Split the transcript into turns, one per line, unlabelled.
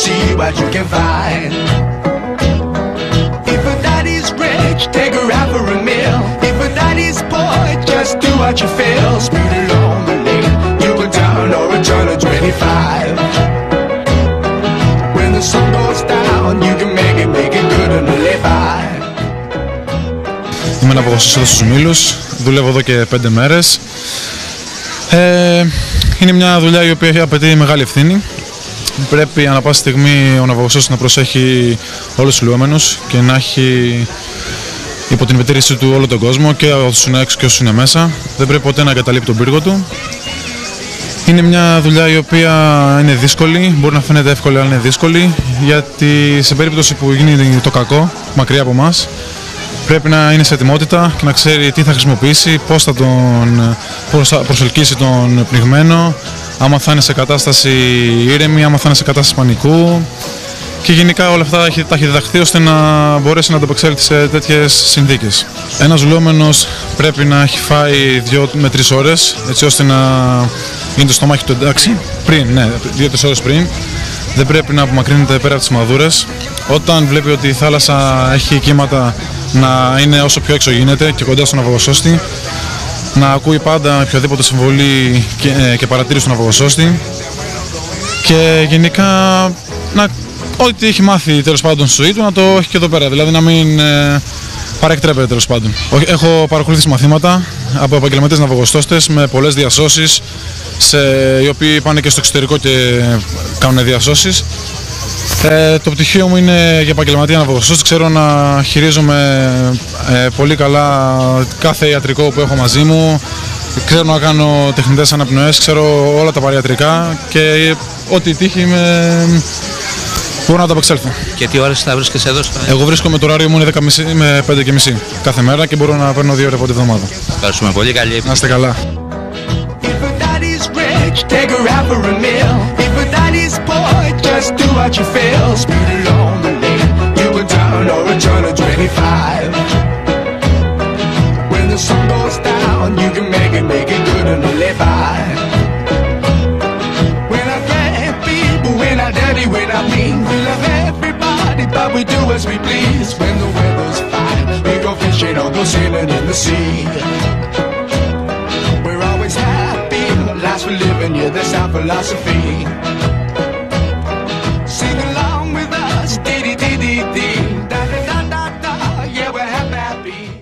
see what you can find. If a daddy's rich, take her out for a meal. If a daddy's poor, just do what you feel. Speed along the lane, you go down or a turn of 25. When the sun goes down, you can make it good and live by.
Είμαι ναυαγωγός εδώ στους Μήλους, δουλεύω εδώ και 5 μέρες. Είναι μια δουλειά η οποία απαιτεί μεγάλη ευθύνη. Πρέπει ανά πάση στιγμή ο ναυαγωγός να προσέχει όλους τους λουόμενους και να έχει υπό την επιτήρησή του όλο τον κόσμο, και όσους είναι έξω και όσους είναι μέσα. Δεν πρέπει ποτέ να εγκαταλείπει τον πύργο του. Είναι μια δουλειά η οποία είναι δύσκολη, μπορεί να φαίνεται εύκολη αλλά είναι δύσκολη, γιατί σε περίπτωση που γίνει το κακό μακριά από εμάς, πρέπει να είναι σε ετοιμότητα και να ξέρει τι θα χρησιμοποιήσει, πώς θα προσελκύσει τον πνιγμένο, άμα θα είναι σε κατάσταση ήρεμη, άμα θα είναι σε κατάσταση πανικού, και γενικά όλα αυτά τα έχει διδαχθεί ώστε να μπορέσει να ανταπεξέλθει σε τέτοιες συνθήκες. Ένας ζουλόμενος πρέπει να έχει φάει 2 με 3 ώρες, έτσι ώστε να είναι το στομάχι του εντάξει, πριν, ναι, 2-3 ώρες πριν. Δεν πρέπει να απομακρύνεται πέρα από τις μαδούρες. Όταν βλέπει ότι η θάλασσα έχει κύματα, να είναι όσο πιο έξω γίνεται και κοντά στον ναυαγοσώστη. Να ακούει πάντα οποιαδήποτε συμβολή και παρατήρηση του ναυαγοσώστη. Και γενικά ό,τι έχει μάθει τέλος πάντων στη ζωή του να το έχει και εδώ πέρα. Δηλαδή να μην παρεκτρέπεται τέλος πάντων. Έχω παρακολουθήσει μαθήματα από επαγγελματίες ναυαγοσώστες με πολλές διασώσεις, οι οποίοι πάνε και στο εξωτερικό και κάνουν διασώσεις. Το πτυχίο μου είναι για επαγγελματία ναυαγοσώστη. Ξέρω να χειρίζομαι πολύ καλά κάθε ιατρικό που έχω μαζί μου. Ξέρω να κάνω τεχνητές αναπνοές, ξέρω όλα τα παριατρικά και ό,τι τύχει μπορώ να τα απεξέλθω. Και τι ώρες θα βρίσκεσαι εδώ? Εγώ βρίσκομαι, το ωράριο μου είναι 10.30 με 5.30 κάθε μέρα και μπορώ να παίρνω 2 ώρες από τη βδομάδα. Ευχαριστούμε πολύ, καλή επιτυχία. Να είστε καλά.
Take her out for a meal. If a daddy's poor, just do what you feel. Speed along the lane, you go down or a turn of 25. When the sun goes down, you can make it good and live by. When I get people, when I daddy, when I mean, we love everybody, but we do as we please. When the weather's fine, we go fishing or go sailing in the sea. We're always happy, the lives we live in, yeah, that's our philosophy.